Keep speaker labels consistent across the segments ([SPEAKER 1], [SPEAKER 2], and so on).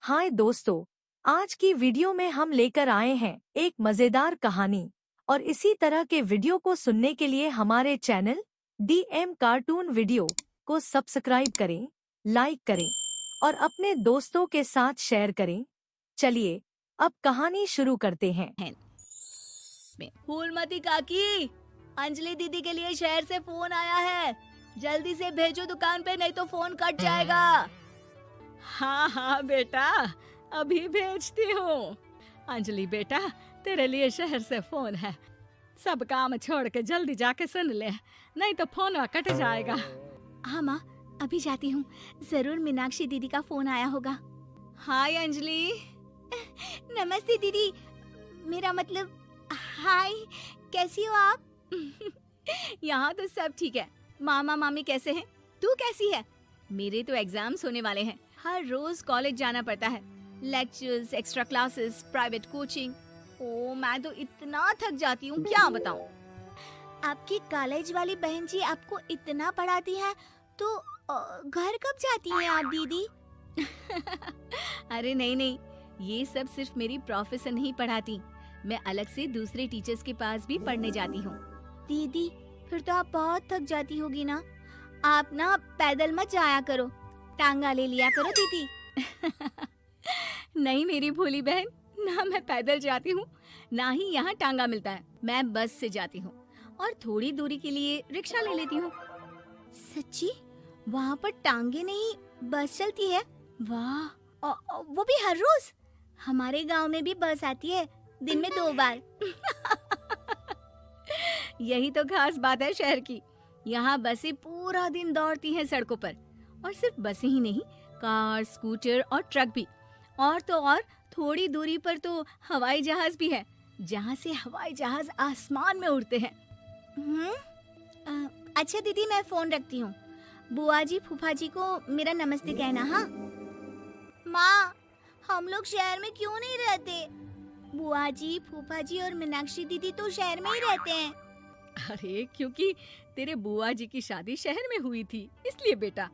[SPEAKER 1] हाय दोस्तों, आज की वीडियो में हम लेकर आए हैं एक मजेदार कहानी। और इसी तरह के वीडियो को सुनने के लिए हमारे चैनल DM कार्टून वीडियो को सब्सक्राइब करें, लाइक करें और अपने दोस्तों के साथ शेयर करें। चलिए अब कहानी शुरू करते हैं।
[SPEAKER 2] फूलमती काकी, अंजलि दीदी के लिए शहर से फोन आया है। जल्दी से भेजो दुकान पे, नहीं तो फोन कट जाएगा। हाँ हाँ बेटा, अभी भेजती हूँ। अंजलि बेटा, तेरे लिए शहर से फोन है। सब काम छोड़ के जल्दी जाके सुन ले, नहीं तो फोन कट जाएगा। हाँ माँ, अभी जाती हूँ। जरूर मीनाक्षी दीदी का फोन आया होगा। हाय अंजलि। नमस्ते दीदी, मेरा मतलब हाय, कैसी हो आप? यहाँ तो सब ठीक है। मामा मामी कैसे हैं? तू कैसी है? मेरे तो एग्जाम्स होने वाले हैं। हर रोज कॉलेज जाना पड़ता है। Lectures, extra classes, private coaching. ओ, मैं तो इतना थक जाती हूँ, क्या बताऊँ। आपकी कॉलेज वाली बहन जी आपको इतना पढ़ाती है, तो घर कब जाती हैं आप दीदी? अरे नहीं, ये सब सिर्फ मेरी प्रोफेसर नहीं पढ़ाती। मैं अलग से दूसरे टीचर्स के पास भी पढ़ने जाती हूँ। दीदी, फिर तो आप बहुत थक जाती होगी ना। आप ना पैदल मत जाया करो, टांगा ले लिया करो दीदी। नहीं मेरी भोली बहन, ना मैं पैदल जाती हूँ, ना ही यहाँ टांगा मिलता है। मैं बस से जाती हूँ और थोड़ी दूरी के लिए रिक्शा ले लेती हूँ। सच्ची? वहाँ पर टांगे नहीं, बस चलती है? वाह, वो भी हर रोज? हमारे गांव में भी बस आती है, दिन में 2 बार। यही तो खास बात है शहर की। यहाँ बसें पूरा दिन दौड़ती हैं सड़कों पर। और सिर्फ बसें ही नहीं, कार, स्कूटर और ट्रक भी। और तो और थोड़ी दूरी पर तो हवाई जहाज भी है, जहाँ से हवाई जहाज आसमान में उड़ते हैं। अच्छा दीदी, मैं फोन रखती हूँ। बुआ जी, फूफा जी को मेरा नमस्ते कहना। हाँ माँ, हम लोग शहर में क्यों नहीं रहते? बुआ जी, फूफा जी और मीनाक्षी दीदी तो शहर में ही रहते हैं। अरे क्योंकि तेरे बुआ जी की शादी शहर में हुई थी, इसलिए बेटा।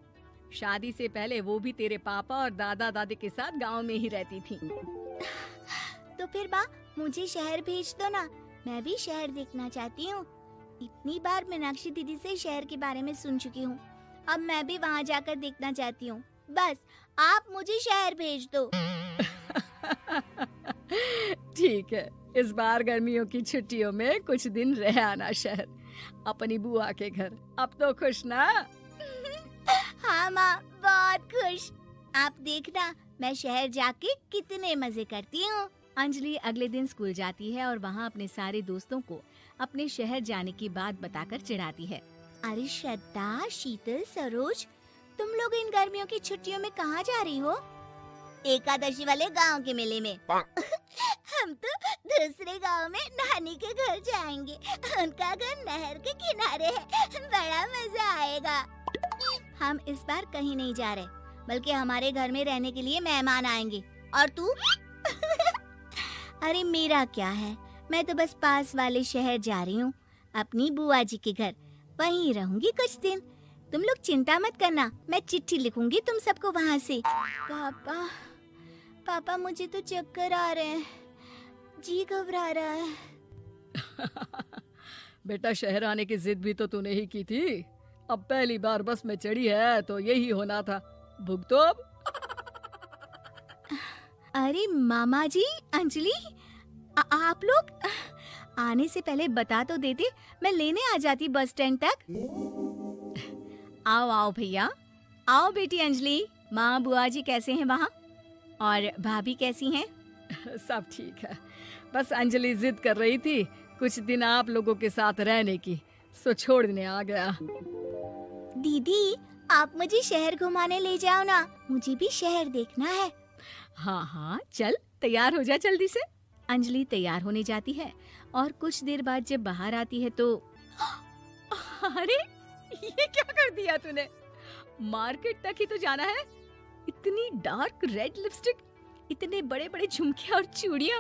[SPEAKER 2] शादी से पहले वो भी तेरे पापा और दादा दादी के साथ गांव में ही रहती थी। तो फिर बा, मुझे शहर भेज दो ना, मैं भी शहर देखना चाहती हूँ। इतनी बार मीनाक्षी दीदी से शहर के बारे में सुन चुकी हूँ, अब मैं भी वहाँ जाकर देखना चाहती हूँ। बस आप मुझे शहर भेज दो। ठीक है, इस बार गर्मियों की छुट्टियों में कुछ दिन रह आना शहर, अपनी बुआ के घर। अब तो खुश ना? हाँ माँ, बहुत खुश। आप देखना, मैं शहर जाके कितने मजे करती हूँ। अंजलि अगले दिन स्कूल जाती है और वहाँ अपने सारे दोस्तों को अपने शहर जाने की बात बताकर चिढ़ाती है। अरे श्रद्धा, शीतल, सरोज, तुम लोग इन गर्मियों की छुट्टियों में कहाँ जा रही हो? एकादशी वाले गांव के मेले में। हम तो दूसरे गांव में नानी के घर जाएंगे। उनका घर नहर के किनारे है, बड़ा मजा आएगा। हम इस बार कहीं नहीं जा रहे, बल्कि हमारे घर में रहने के लिए मेहमान आएंगे। और तू? अरे मेरा क्या है, मैं तो बस पास वाले शहर जा रही हूँ, अपनी बुआ जी के घर। वहीं रहूंगी कुछ दिन। तुम लोग चिंता मत करना, मैं चिट्ठी लिखूंगी तुम सबको वहाँ से। पापा, मुझे तो चक्कर आ रहे हैं, जी घबरा रहा है। बेटा, शहर आने की जिद भी तो तूने ही की थी। अब पहली बार बस में चढ़ी है तो यही होना था। भुगतो अब। अरे मामा जी, अंजलि, आप लोग आने से पहले बता तो देते, मैं लेने आ जाती बस स्टैंड तक। आओ आओ भैया, आओ बेटी अंजलि। माँ बुआ जी कैसे हैं वहाँ? और भाभी कैसी हैं? सब ठीक है, बस अंजलि जिद कर रही थी कुछ दिन आप लोगों के साथ रहने की, सो छोड़ने आ गया। दीदी, आप मुझे शहर घुमाने ले जाओ ना, मुझे भी शहर देखना है। हाँ हाँ, चल तैयार हो जा जल्दी से। अंजलि तैयार होने जाती है और कुछ देर बाद जब बाहर आती है तो अरे ये क्या कर दिया तूने? मार्केट तक ही तो जाना है। इतनी डार्क रेड लिपस्टिक, इतने बड़े बड़े झुमके और चूड़ियां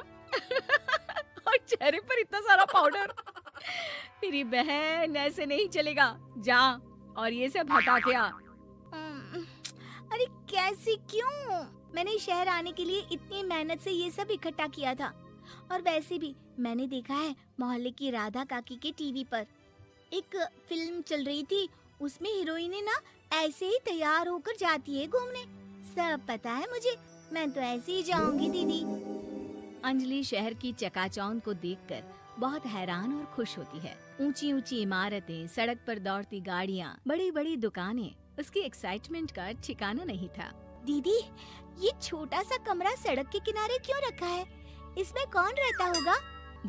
[SPEAKER 2] और चेहरे पर इतना सारा पाउडर। मेरी बहन, ऐसे नहीं चलेगा। जा और ये सब हटा के आ। अरे कैसे, क्यों? मैंने शहर आने के लिए इतनी मेहनत से ये सब इकट्ठा किया था। और वैसे भी मैंने देखा है मोहल्ले की राधा काकी के टीवी पर एक फिल्म चल रही थी, उसमें हीरोइनें ना ऐसे ही तैयार होकर जाती है घूमने। सब पता है मुझे, मैं तो ऐसे ही जाऊंगी दीदी। अंजलि शहर की चकाचौंध को देखकर बहुत हैरान और खुश होती है। ऊंची ऊंची इमारतें, सड़क पर दौड़ती गाड़ियाँ, बड़ी बड़ी दुकानें, उसकी एक्साइटमेंट का ठिकाना नहीं था। दीदी, ये छोटा सा कमरा सड़क के किनारे क्यों रखा है? इसमें कौन रहता होगा?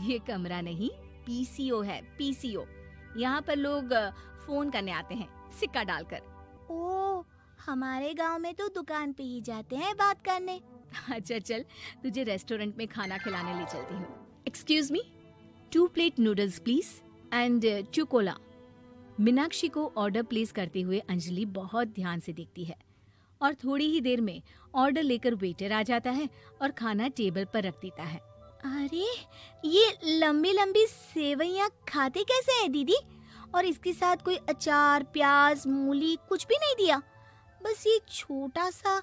[SPEAKER 2] ये कमरा नहीं, पीसीओ है, पीसीओ। यहाँ पर लोग फोन करने आते हैं सिक्का डालकर। ओह, हमारे गांव में तो दुकान पे ही जाते हैं बात करने। अच्छा चल, तुझे रेस्टोरेंट में खाना खिलाने ले चलती हूँ। Excuse me, 2 plate noodles please and 2 Cola. Meenakshi को ऑर्डर प्लेस करते हुए अंजलि बहुत ध्यान से देखती है और थोड़ी ही देर में ऑर्डर लेकर वेटर आ जाता है और खाना टेबल पर रख देता है। अरे, ये लंबी लंबी सेवइयाँ खाते कैसे हैं दीदी? और इसके साथ कोई अचार, प्याज, मूली कुछ भी नहीं दिया, बस ये छोटा सा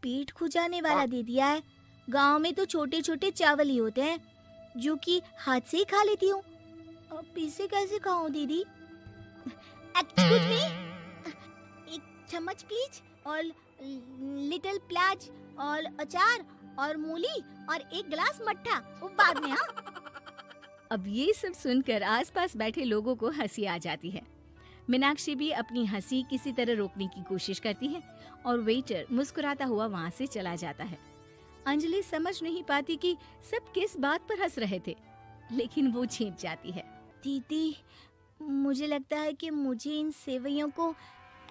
[SPEAKER 2] पेट खुजाने वाला दे दिया है। गांव में तो छोटे छोटे चावल ही होते हैं जो कि हाथ से ही खा लेती हूँ। अब इसे कैसे खाऊं दीदी? एक्सक्यूज मी, एक चम्मच प्लीज, और लिटिल प्याज और अचार और मूली और एक गिलास मट्ठा, वो बाद में। हाँ। अब ये सब सुनकर आसपास बैठे लोगों को हंसी आ जाती है। मीनाक्षी भी अपनी हंसी किसी तरह रोकने की कोशिश करती है और वेटर मुस्कुराता हुआ वहाँ से चला जाता है। अंजलि समझ नहीं पाती कि सब किस बात पर हंस रहे थे, लेकिन वो छिप जाती है। दीदी, मुझे लगता है कि मुझे इन सेवइयों को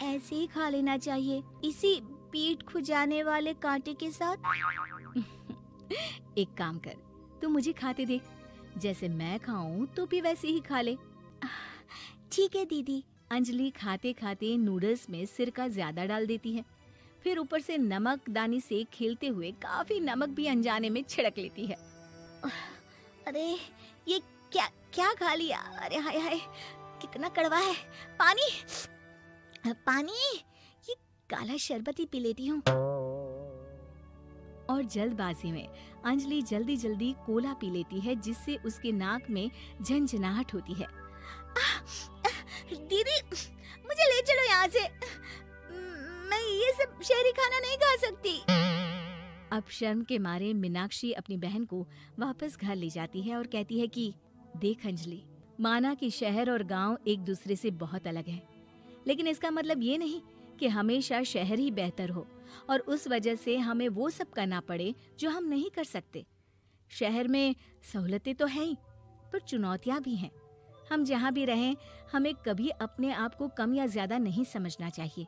[SPEAKER 2] ऐसे ही खा लेना चाहिए, इसी पेट खुजाने वाले कांटे के साथ। एक काम कर, तू मुझे खाते देख, जैसे मैं खाऊं तो भी वैसे ही खा ले। ठीक है दीदी। अंजलि खाते खाते नूडल्स में सिरका ज्यादा डाल देती है, फिर ऊपर से नमक दानी से खेलते हुए काफी नमक भी अनजाने में छिड़क लेती है। अरे, ये क्या क्या खा लिया? अरे हाय हाय, कितना कड़वा है। पानी पानी, ये काला शरबत ही पी लेती हूँ। और जल्दबाजी में अंजलि जल्दी जल्दी कोला पी लेती है, जिससे उसके नाक में झंझनाहट होती है। दीदी, मुझे ले चलो यहाँ से, मैं ये सब शहरी खाना नहीं खा सकती। अब शर्म के मारे मीनाक्षी अपनी बहन को वापस घर ले जाती है और कहती है कि देख अंजलि, माना कि शहर और गांव एक दूसरे से बहुत अलग है, लेकिन इसका मतलब ये नहीं कि हमेशा शहर ही बेहतर हो और उस वजह से हमें वो सब करना पड़े जो हम नहीं कर सकते। शहर में सहूलतें तो हैं ही, पर चुनौतियां भी हैं। हम जहाँ भी रहें, हमें कभी अपने आप को कम या ज्यादा नहीं समझना चाहिए।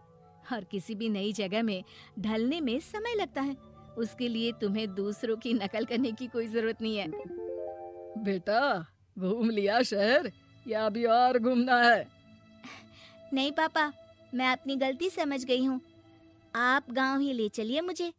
[SPEAKER 2] और किसी भी नई जगह में ढलने में समय लगता है, उसके लिए तुम्हें दूसरों की नकल करने की कोई जरूरत नहीं है।
[SPEAKER 3] बेटा, घूम लिया शहर या अभी और घूमना है?
[SPEAKER 2] नहीं पापा, मैं अपनी गलती समझ गई हूँ, आप गांव ही ले चलिए मुझे।